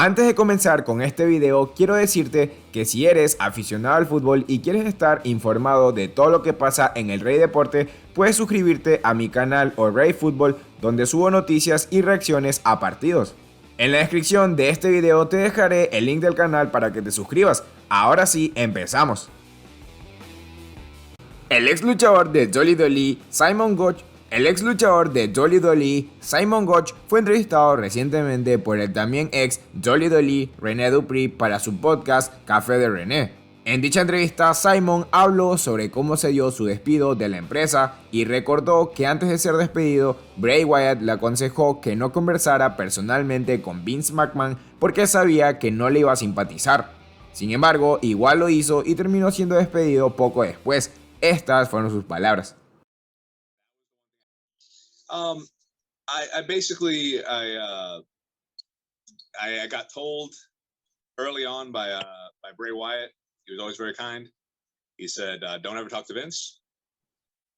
Antes de comenzar con este video, quiero decirte que si eres aficionado al fútbol y quieres estar informado de todo lo que pasa en el Rey Deporte, puedes suscribirte a mi canal o Rey Fútbol, donde subo noticias y reacciones a partidos. En la descripción de este video te dejaré el link del canal para que te suscribas. Ahora sí, empezamos. El ex luchador de WWE, Simon Gotch, fue entrevistado recientemente por el también ex WWE René Dupree para su podcast Café de René. En dicha entrevista, Simon habló sobre cómo se dio su despido de la empresa y recordó que antes de ser despedido, Bray Wyatt le aconsejó que no conversara personalmente con Vince McMahon porque sabía que no le iba a simpatizar. Sin embargo, igual lo hizo y terminó siendo despedido poco después. Estas fueron sus palabras. I got told early on by Bray Wyatt. He was always very kind. He said, "Don't ever talk to Vince."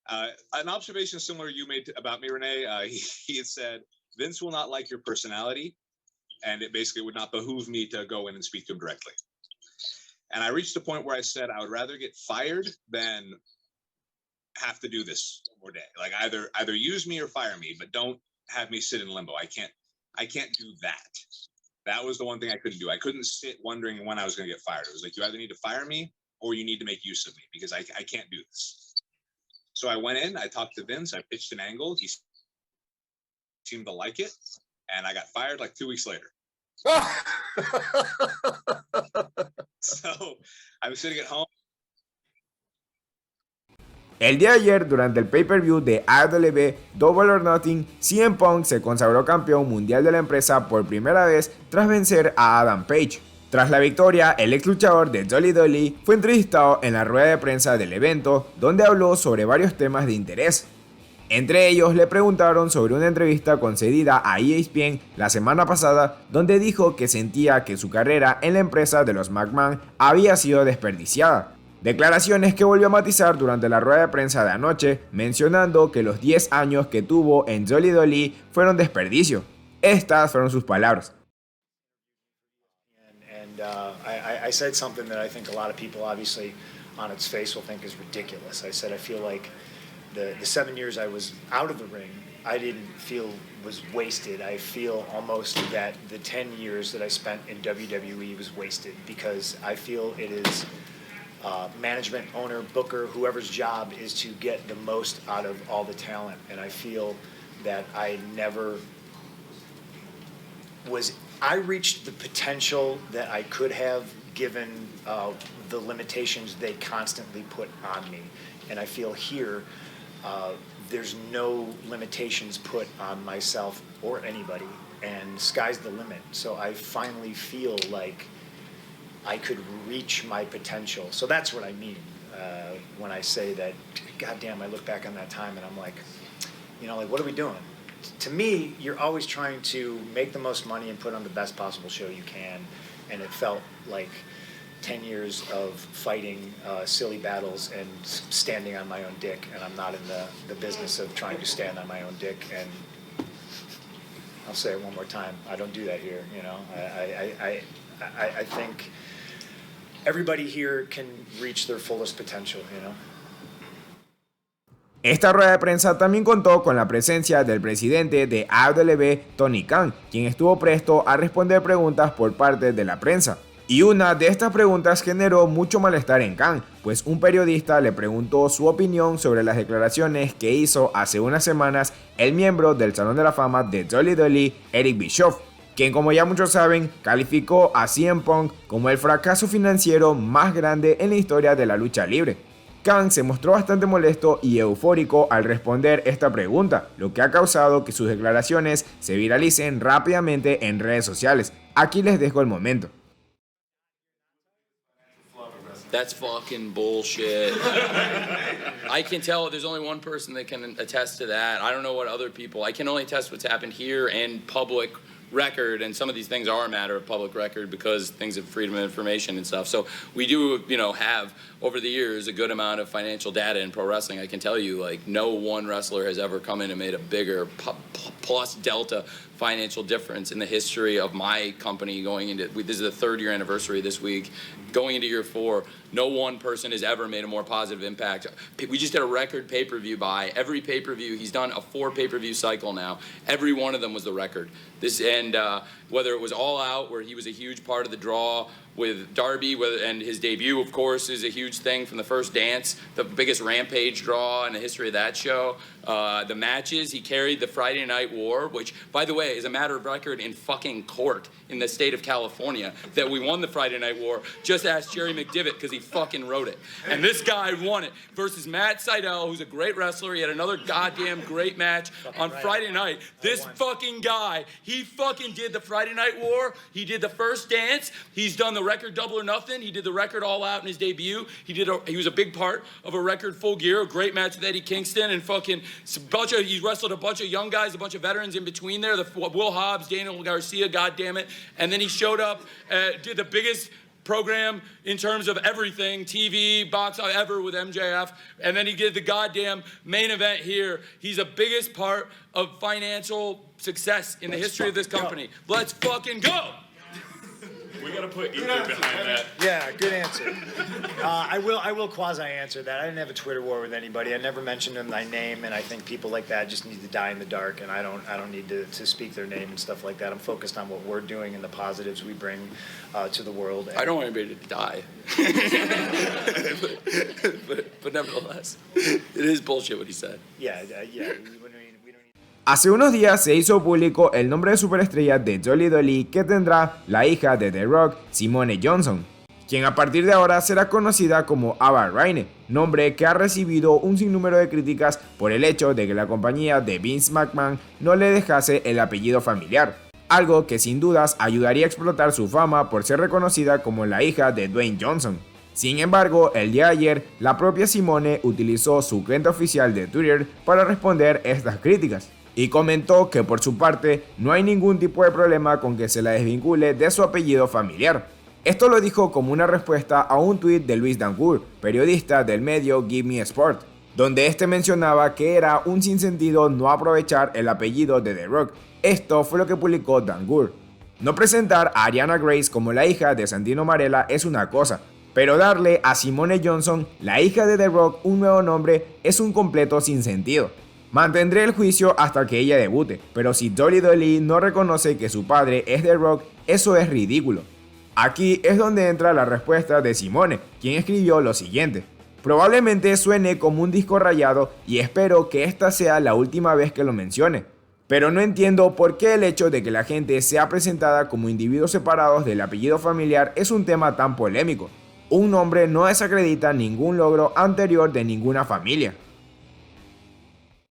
An observation similar you made about me, Renee. He had said, "Vince will not like your personality, and it basically would not behoove me to go in and speak to him directly." And I reached a point where I said I would rather get fired than have to do this one more day. Like either use me or fire me, but don't have me sit in limbo. I can't do that. That was the one thing I couldn't do. I couldn't sit wondering when I was going to get fired. It was like, you either need to fire me or you need to make use of me because I can't do this. So I went in, I talked to Vince, I pitched an angle. He seemed to like it, and I got fired like 2 weeks later. So I was sitting at home. El día de ayer, durante el pay-per-view de AEW Double or Nothing, CM Punk se consagró campeón mundial de la empresa por primera vez tras vencer a Adam Page. Tras la victoria, el ex luchador de WWE fue entrevistado en la rueda de prensa del evento, donde habló sobre varios temas de interés. Entre ellos, le preguntaron sobre una entrevista concedida a EXPLOTA la semana pasada, donde dijo que sentía que su carrera en la empresa de los McMahon había sido desperdiciada. Declaraciones que volvió a matizar durante la rueda de prensa de anoche, mencionando que los 10 años que tuvo en WWE fueron desperdicio. Estas fueron sus palabras. I said something that I think a lot of people obviously on its face will think is ridiculous. I said I feel like the 7 years I was out of the ring, I didn't feel was wasted. I feel almost that the 10 years that I spent in WWE was wasted because I feel it is management, owner, booker, whoever's job is to get the most out of all the talent. And I feel that I reached the potential that I could have given the limitations they constantly put on me. And I feel here, there's no limitations put on myself or anybody, and sky's the limit. So I finally feel like I could reach my potential. So that's what I mean when I say that, goddamn, I look back on that time and I'm like, what are we doing? To me, you're always trying to make the most money and put on the best possible show you can. And it felt like 10 years of fighting silly battles and standing on my own dick. And I'm not in the business of trying to stand on my own dick. And I'll say it one more time. I don't do that here. I think everybody here can reach their fullest potential, Esta rueda de prensa también contó con la presencia del presidente de AEW, Tony Khan, quien estuvo presto a responder preguntas por parte de la prensa. Y una de estas preguntas generó mucho malestar en Khan, pues un periodista le preguntó su opinión sobre las declaraciones que hizo hace unas semanas el miembro del Salón de la Fama de WWE, Eric Bischoff, quien, como ya muchos saben, calificó a CM Punk como el fracaso financiero más grande en la historia de la lucha libre. Khan se mostró bastante molesto y eufórico al responder esta pregunta, lo que ha causado que sus declaraciones se viralicen rápidamente en redes sociales. Aquí les dejo el momento. That's fucking bullshit. I can tell there's only one person that can attest to that. I don't know what other people. I can only attest what's happened here and public record, and some of these things are a matter of public record because things of freedom of information and stuff. So we do, have over the years a good amount of financial data in pro wrestling. I can tell you, no one wrestler has ever come in and made a bigger plus delta financial difference in the history of my company going into, this is the 3rd year anniversary this week, going into year 4. No one person has ever made a more positive impact. We just did a record pay-per-view buy. Every pay-per-view, he's done a 4 pay-per-view cycle now. Every one of them was the record. Whether it was All Out, where he was a huge part of the draw with Darby, and his debut, of course, is a huge thing from the first dance, the biggest Rampage draw in the history of that show. The matches, he carried the Friday Night War, which, by the way, is a matter of record in fucking court in the state of California, that we won the Friday Night War. Just ask Jerry McDivitt, because he fucking wrote it. And this guy won it versus Matt Sydal, who's a great wrestler. He had another goddamn great match on Friday night. This fucking guy, he fucking did the Friday Night War. He did the first dance. He's done the record Double or Nothing. He did the record All Out in his debut. He was a big part of a record Full Gear, a great match with Eddie Kingston, and fucking he wrestled a bunch of young guys, a bunch of veterans in between there, Will Hobbs, Daniel Garcia, goddammit. And then he showed up, did the biggest program in terms of everything, TV, box ever with MJF, and then he did the goddamn main event here. He's the biggest part of financial success in the history of this company. Let's fucking go! We gotta put Ethan behind that. Yeah, good answer. I will quasi-answer that. I didn't have a Twitter war with anybody. I never mentioned them by name, and I think people like that just need to die in the dark, and I don't need to speak their name and stuff like that. I'm focused on what we're doing and the positives we bring to the world. And I don't want anybody to die. but nevertheless, it is bullshit what he said. Yeah. Hace unos días se hizo público el nombre de superestrella de WWE que tendrá la hija de The Rock, Simone Johnson, quien a partir de ahora será conocida como Ava Raine, nombre que ha recibido un sinnúmero de críticas por el hecho de que la compañía de Vince McMahon no le dejase el apellido familiar, algo que sin dudas ayudaría a explotar su fama por ser reconocida como la hija de Dwayne Johnson. Sin embargo, el día de ayer, la propia Simone utilizó su cuenta oficial de Twitter para responder estas críticas, y comentó que por su parte no hay ningún tipo de problema con que se la desvincule de su apellido familiar. Esto lo dijo como una respuesta a un tuit de Luis Dancourt, periodista del medio Give Me Sport, donde este mencionaba que era un sinsentido no aprovechar el apellido de The Rock. Esto fue lo que publicó Dancourt. No presentar a Ariana Grace como la hija de Santino Marella es una cosa, pero darle a Simone Johnson, la hija de The Rock, un nuevo nombre es un completo sinsentido. Mantendré el juicio hasta que ella debute, pero si WWE no reconoce que su padre es The Rock, eso es ridículo. Aquí es donde entra la respuesta de Simone, quien escribió lo siguiente: probablemente suene como un disco rayado y espero que esta sea la última vez que lo mencione, pero no entiendo por qué el hecho de que la gente sea presentada como individuos separados del apellido familiar es un tema tan polémico. Un nombre no desacredita ningún logro anterior de ninguna familia.